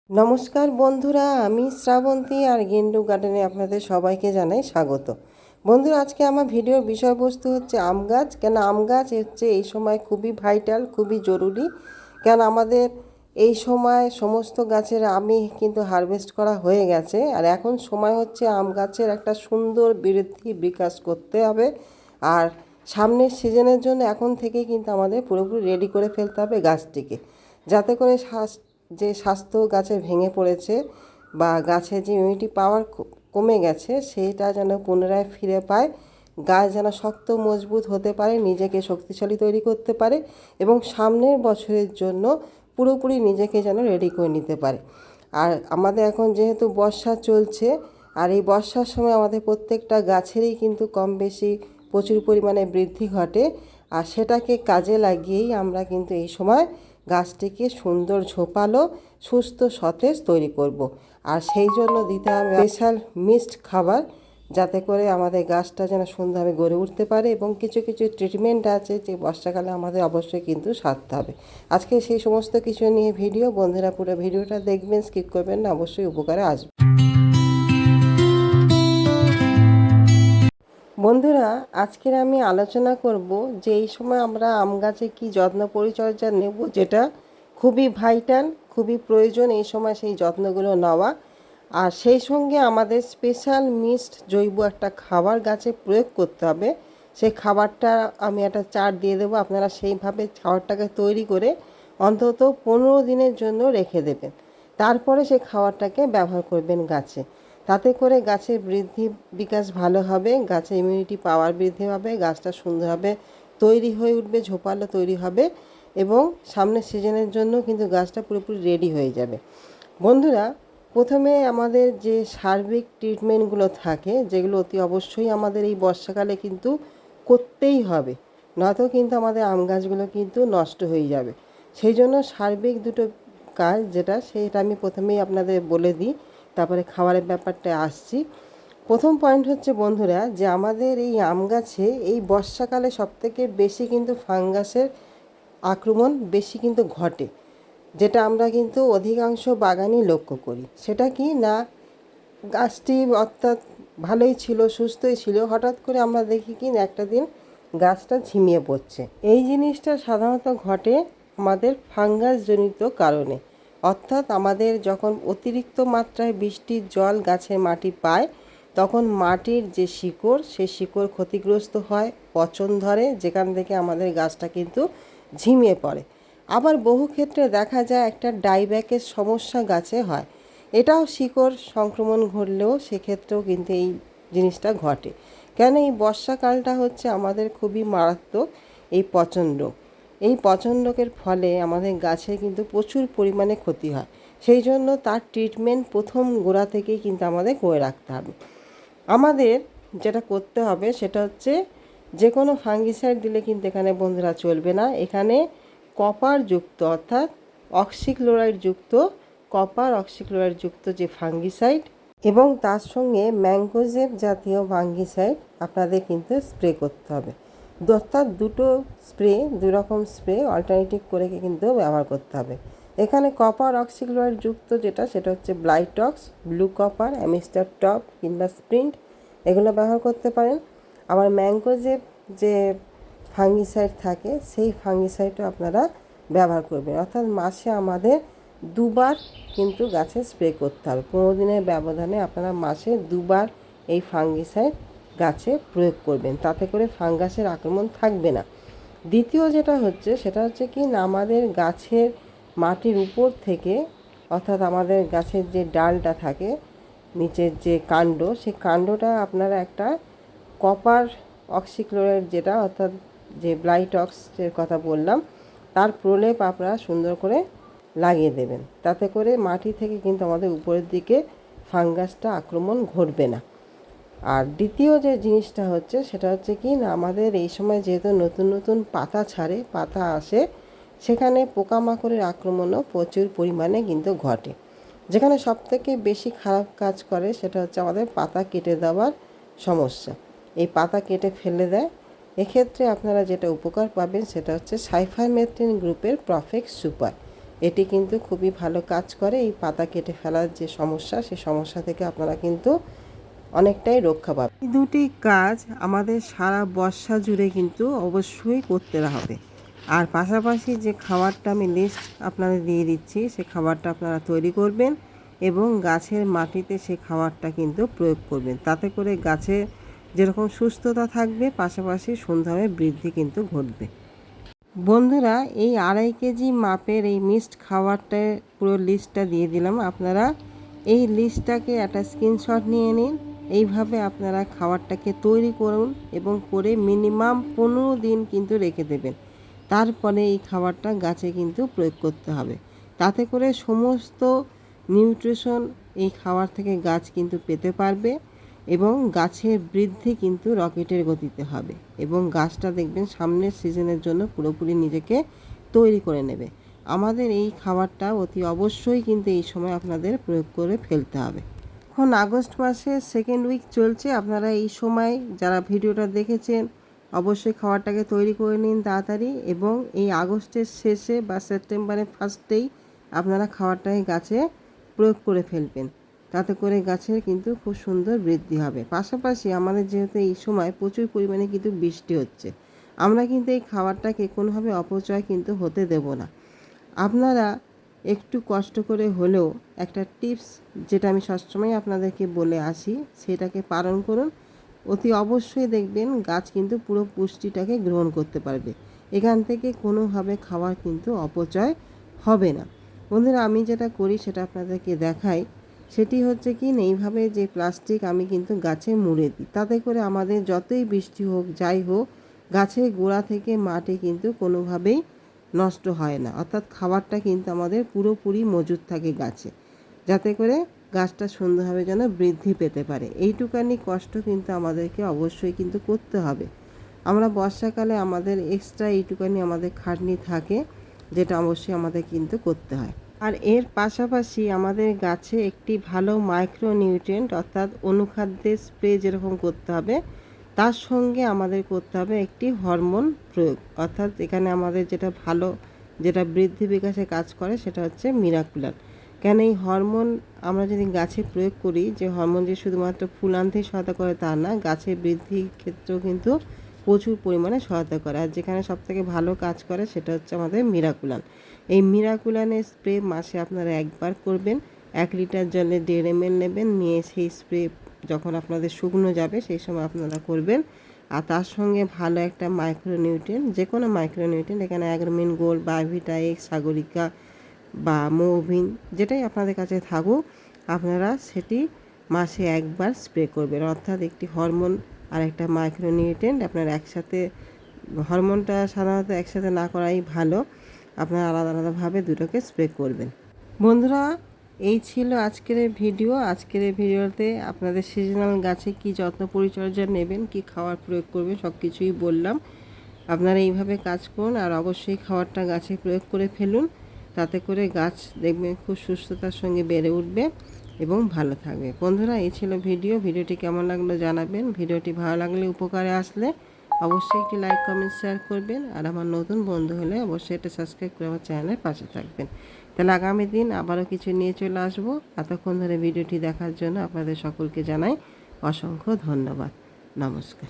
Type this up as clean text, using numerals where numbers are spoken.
নমস্কার বন্ধুরা, আমি শ্রাবন্তী আর গেন্ডু গার্ডেনে আপনাদের সবাইকে জানাই স্বাগত। বন্ধুরা, আজকে আমার ভিডিওর বিষয়বস্তু হচ্ছে আম গাছ। কেন আম গাছ হচ্ছে এই সময় খুবই ভাইটাল, খুবই জরুরি। কেন আমাদের এই সময় সমস্ত গাছের আমই কিন্তু হারভেস্ট করা হয়ে গেছে, আর এখন সময় হচ্ছে আম গাছের একটা সুন্দর বৃদ্ধি বিকাশ করতে হবে। আর সামনের সিজনের জন্য এখন থেকেই কিন্তু আমাদের পুরোপুরি রেডি করে ফেলতে হবে গাছটিকে, যাতে করে যে স্বাস্থ্য গাছে ভেঙে পড়েছে বা গাছের যে ইমিউনিটি পাওয়ার কমে গেছে সেইটা যেন পুনরায় ফিরে পায়, গাছ যেন শক্ত মজবুত হতে পারে, নিজেকে শক্তিশালী তৈরি করতে পারে এবং সামনের বছরের জন্য পুরোপুরি নিজেকে যেন রেডি করে নিতে পারে। আর আমাদের এখন যেহেতু বর্ষা চলছে, আর এই বর্ষার সময় আমাদের প্রত্যেকটা গাছেরই কিন্তু কম বেশি প্রচুর পরিমাণে বৃদ্ধি ঘটে, আর সেটাকে কাজে লাগিয়েই আমরা কিন্তু এই সময় গাছটিকে সুন্দর ঝোপালো সুস্থ সতেজ তৈরি করব। আর সেই জন্য দিতে হবে স্পেশাল মিক্সড খাবার, যাতে করে আমাদের গাছটা যেন সুন্দরভাবে গড়ে উঠতে পারে। এবং কিছু কিছু ট্রিটমেন্ট আছে যে বর্ষাকালে আমাদের অবশ্যই কিন্তু সারতে হবে। আজকে সেই সমস্ত কিছু নিয়ে ভিডিও। বন্ধুরা, পুরো ভিডিওটা দেখবেন, স্কিপ করবেন না, অবশ্যই উপকারে আসবে। বন্ধুরা, আজকের আমি আলোচনা করব যে এই সময় আমরা আম গাছে কী যত্ন পরিচর্যা নেব, যেটা খুবই ভাইটাল, খুবই প্রয়োজন এই সময় সেই যত্নগুলো নেওয়া। আর সেই সঙ্গে আমাদের স্পেশাল মিক্সড জৈব একটা খাবার গাছে প্রয়োগ করতে হবে। সেই খাবারটা আমি একটা চার্ট দিয়ে দেবো, আপনারা সেইভাবে খাবারটাকে তৈরি করে অন্তত 15 দিনের জন্য রেখে দেবেন। তারপরে সেই খাবারটাকে ব্যবহার করবেন গাছে। তাতে করে গাছের বৃদ্ধি বিকাশ ভালো হবে, গাছের ইমিউনিটি পাওয়ার বৃদ্ধি হবে, গাছটা সুন্দরভাবে তৈরি হয়ে উঠবে, ঝোপালো তৈরি হবে এবং সামনের সিজনের জন্য কিন্তু গাছটা পুরোপুরি রেডি হয়ে যাবে। বন্ধুরা, প্রথমে আমাদের যে সার্বিক ট্রিটমেন্টগুলো থাকে, যেগুলো অতি অবশ্যই আমাদের এই বর্ষাকালে কিন্তু করতেই হবে, নয়তো কিন্তু আমাদের আম গাছগুলো কিন্তু নষ্ট হয়ে যাবে। সেই জন্য সার্বিক দুটো কাজ, সেটা আমি প্রথমেই আপনাদের বলে দিই, তারপরে খাবারের ব্যাপারটা আসছি। প্রথম পয়েন্ট হচ্ছে বন্ধুরা, যে আমাদের এই আম গাছে এই বর্ষাকালে সবথেকে বেশি কিন্তু ফাঙ্গাসের আক্রমণ বেশি কিন্তু ঘটে, যেটা আমরা কিন্তু অধিকাংশ বাগানই লক্ষ্য করি। সেটা কি না, গাছটি অর্থাৎ ভালোই ছিল, সুস্থই ছিল, হঠাৎ করে আমরা দেখি কি না একটা দিন গাছটা ঝিমিয়ে পড়ছে। এই জিনিসটা সাধারণত ঘটে আমাদের ফাঙ্গাসজনিত কারণে। অর্থাৎ আমাদের যখন অতিরিক্ত মাত্রায় বৃষ্টির জল গাছের মাটি পায়, তখন মাটির যে শিকড়, সেই শিকড় ক্ষতিগ্রস্ত হয়, পচন ধরে, যেখান থেকে আমাদের গাছটা কিন্তু ঝিমিয়ে পড়ে। আবার বহু ক্ষেত্রে দেখা যায় একটা ডাইব্যাকের সমস্যা গাছে হয়। এটাও শিকড় সংক্রমণ ঘটলেও সেক্ষেত্রেও কিন্তু এই জিনিসটা ঘটে। কেন, এই বর্ষাকালটা হচ্ছে আমাদের খুবই মারাত্মক এই পচন রোগ। এই পচন রোগের ফলে আমাদের গাছের কিন্তু প্রচুর পরিমাণে ক্ষতি হয়। সেই জন্য তার ট্রিটমেন্ট প্রথম গোড়া থেকেই কিন্তু আমাদের করে রাখতে হবে। আমাদের যেটা করতে হবে সেটা হচ্ছে, যে কোনো ফাঙ্গিসাইড দিলে কিন্তু এখানে বন্ধুরা চলবে না। এখানে কপার যুক্ত অর্থাৎ অক্সিক্লোরাইড যুক্ত, কপার অক্সিক্লোরাইড যুক্ত যে ফাঙ্গিসাইড এবং তার সঙ্গে ম্যাঙ্গোজেব জাতীয় ফাঙ্গিসাইড আপনাদের কিন্তু স্প্রে করতে হবে। অর্থাৎ দুটো স্প্রে, দুরকম স্প্রে অল্টারনেটিভ করে কিন্তু ব্যবহার করতে হবে। এখানে কপার অক্সিক্লোরাইড যুক্ত সেটা হচ্ছে Blitox, blue copper, Amistar top কিংবা স্প্রিন্ট, এগুলো ব্যবহার করতে পারেন। আবার ম্যাঙ্গোজেব যে ফাঙ্গিসাইড থাকে, সেই ফাঙ্গিসাইডও আপনারা ব্যবহার করবেন। অর্থাৎ মাসে আমাদের দুবার কিন্তু গাছে স্প্রে করতে হবে। 15 দিনের ব্যবধানে আপনারা মাসে দুবার এই ফাঙ্গিসাইড গাছে প্রয়োগ করবেন, তাতে করে ফাঙ্গাসের আক্রমণ থাকবে না। দ্বিতীয় যেটা হচ্ছে সেটা হচ্ছে কি না, আমাদের গাছের মাটির উপর থেকে, অর্থাৎ আমাদের গাছের যে ডালটা থাকে, নিচের যে কাণ্ড, সেই কাণ্ডটা আপনারা একটা কপার অক্সিক্লোরাইড, যেটা অর্থাৎ যে ব্লাইটক্সের কথা বললাম, তার প্রলেপ আপনারা সুন্দর করে লাগিয়ে দেবেন। তাতে করে মাটি থেকে কিন্তু আমাদের উপরের দিকে ফাঙ্গাসটা আক্রমণ ঘটবে না। আর দ্বিতীয় যে জিনিসটা হচ্ছে সেটা হচ্ছে কি না, আমাদের এই সময় যেহেতু নতুন নতুন পাতা ছাড়ে, পাতা আসে, সেখানে পোকামাকড়ের আক্রমণও প্রচুর পরিমাণে কিন্তু ঘটে। যেখানে সবথেকে বেশি খারাপ কাজ করে সেটা হচ্ছে আমাদের পাতা কেটে দেওয়ার সমস্যা। এই পাতা কেটে ফেলে দেয়। এক্ষেত্রে আপনারা যেটা উপকার পাবেন সেটা হচ্ছে সাইফারমেথ্রিন গ্রুপের প্রফেক্ট সুপার। এটি কিন্তু খুবই ভালো কাজ করে। এই পাতা কেটে ফেলার যে সমস্যা, সেই সমস্যা থেকে আপনারা কিন্তু অনেকটাই রক্ষা পাবেন। এই দুটি কাজ আমাদের সারা বর্ষা জুড়ে কিন্তু অবশ্যই করতে হবে। আর পাশাপাশি যে খাবারটা আমি লিস্ট আপনাদের দিয়ে দিচ্ছি, সে খাবারটা আপনারা তৈরি করবেন এবং গাছের মাটিতে সেই খাবারটা কিন্তু প্রয়োগ করবেন। তাতে করে গাছের যেরকম সুস্থতা থাকবে, পাশাপাশি সুন্দরভাবে বৃদ্ধি কিন্তু ঘটবে। বন্ধুরা, এই 2.5 কেজি মাপের এই মিক্সড খাবারটা পুরো লিস্টটা দিয়ে দিলাম। আপনারা এই লিস্টটাকে একটা স্ক্রিনশট নিয়ে নিন। এইভাবে আপনারা খাবারটাকে তৈরি করুন এবং করে মিনিমাম 15 দিন কিন্তু রেখে দেবেন। তারপরে এই খাবারটা গাছে কিন্তু প্রয়োগ করতে হবে। তাতে করে সমস্ত নিউট্রিশন এই খাবার থেকে গাছ কিন্তু পেতে পারবে এবং গাছের বৃদ্ধি কিন্তু রকেটের গতিতে হবে এবং গাছটা দেখবেন সামনের সিজনের জন্য পুরোপুরি নিজেকে তৈরি করে নেবে। আমাদের এই খাবারটা অতি অবশ্যই কিন্তু এই সময় আপনাদের প্রয়োগ করে ফেলতে হবে। এখন আগস্ট মাসের সেকেন্ড উইক চলছে। আপনারা এই সময় যারা ভিডিওটা দেখেছেন অবশ্যই খাবারটাকে তৈরি করে নিন তাড়াতাড়ি এবং এই আগস্টের শেষে বা সেপ্টেম্বরের ফার্স্টেই আপনারা খাবারটাকে গাছে প্রয়োগ করে ফেলবেন। তাতে করে গাছের কিন্তু খুব সুন্দর বৃদ্ধি হবে। পাশাপাশি আমাদের যেহেতু এই সময় প্রচুর পরিমাণে কিন্তু বৃষ্টি হচ্ছে, আমরা কিন্তু এই খাবারটাকে কোনোভাবে অপচয় কিন্তু হতে দেব না। আপনারা একটু কষ্ট করে হলেও একটা টিপস যেটা আমি সবসময় আপনাদেরকে বলে আসি, সেটাকে পালন করুন। অতি অবশ্যই দেখবেন গাছ কিন্তু পুরো পুষ্টিটাকে গ্রহণ করতে পারবে। এখান থেকে কোনোভাবে খাবার কিন্তু অপচয় হবে না। বন্ধুরা, আমি যেটা করি সেটা আপনাদেরকে দেখাই। সেটি হচ্ছে কি, এইভাবে যে প্লাস্টিক আমি কিন্তু গাছে মুড়ে দিই। তাতে করে আমাদের যতই বৃষ্টি হোক যাই হোক, গাছের গোড়া থেকে মাটি কিন্তু কোনোভাবেই নষ্ট হয় না। অর্থাৎ খাবারটা কিন্তু আমাদের পুরোপুরি মজুদ থাকে গাছে, যাতে করে গাছটা সুন্দরভাবে যেন বৃদ্ধি পেতে পারে। এইটুকানি কষ্ট কিন্তু আমাদেরকে অবশ্যই কিন্তু করতে হবে। আমরা বর্ষাকালে আমাদের এক্সট্রা এইটুকানি আমাদের খাটনি থাকে, যেটা অবশ্যই আমাদের কিন্তু করতে হয়। আর এর পাশাপাশি আমাদের গাছে একটি ভালো মাইক্রোনিউট্রিয়েন্ট অর্থাৎ অনুখাদ্যের স্প্রে যেরকম করতে হবে, তার সঙ্গে আমাদের করতে হবে একটি হরমোন প্রয়োগ। অর্থাৎ এখানে আমাদের যেটা ভালো, যেটা বৃদ্ধি বিকাশে কাজ করে, সেটা হচ্ছে মিরাকুলার। কেন এই হরমোন আমরা যদি গাছে প্রয়োগ করি, যে হরমোন যে শুধুমাত্র ফুল আনতেই সহায়তা করে তা না, গাছের বৃদ্ধির ক্ষেত্রেও কিন্তু প্রচুর পরিমাণে সহায়তা করে। আর যেখানে সবথেকে ভালো কাজ করে সেটা হচ্ছে আমাদের মিরাকুলান। এই মিরাকুলানের স্প্রে মাসে আপনারা একবার করবেন। 1 লিটার জলে 1.5 ml নেবেন, নিয়ে সেই স্প্রে যখন আপনাদের শুকনো যাবে সেই সময় আপনারা করবেন। আর তার সঙ্গে ভালো একটা মাইক্রোনিউট্রিয়েন্ট, যে কোনো মাইক্রোনিউট্রিয়েন্ট, এখানে অ্যাগ্রোমিন গোল্ড বা ভিটা এক্স, সাগরিকা বা মোভিন, যেটাই আপনাদের কাছে থাকুক, আপনারা সেটি মাসে একবার স্প্রে করবেন। অর্থাৎ একটি হরমোন আর একটা মাইক্রোনিউট্রিয়েন্ট আপনারা একসাথে, হরমোনটা সাধারণত একসাথে না করাই ভালো, আপনারা আলাদা আলাদাভাবে দুটোকে স্প্রে করবেন। বন্ধুরা, এই ছিল আজকের ভিডিও। আজকের এই ভিডিওতে আপনাদের সিজনাল গাছে কি যত্ন পরিচর্যা নেবেন, কি খাবার প্রয়োগ করবেন, সব কিছুই বললাম। আপনারা এইভাবে কাজ করুন আর অবশ্যই খাবারটা গাছে প্রয়োগ করে ফেলুন। তাতে করে গাছ দেখবেন খুব সুস্থতার সঙ্গে বেড়ে উঠবে এবং ভালো থাকবে। বন্ধুরা, এই ছিল ভিডিওটি কেমন লাগলো জানাবেন। ভিডিওটি ভালো লাগলে, উপকারে আসলে অবশ্যই একটি লাইক, কমেন্ট, শেয়ার করবেন। আর আমার নতুন বন্ধু হলে অবশ্যই এটা সাবস্ক্রাইব করে আমার চ্যানেলের পাশে থাকবেন। তাহলে আগামী দিন আবারও কিছু নিয়ে চলে আসবো। এতক্ষণ ধরে ভিডিওটি দেখার জন্য আপনাদের সকলকে জানাই অসংখ্য ধন্যবাদ। নমস্কার।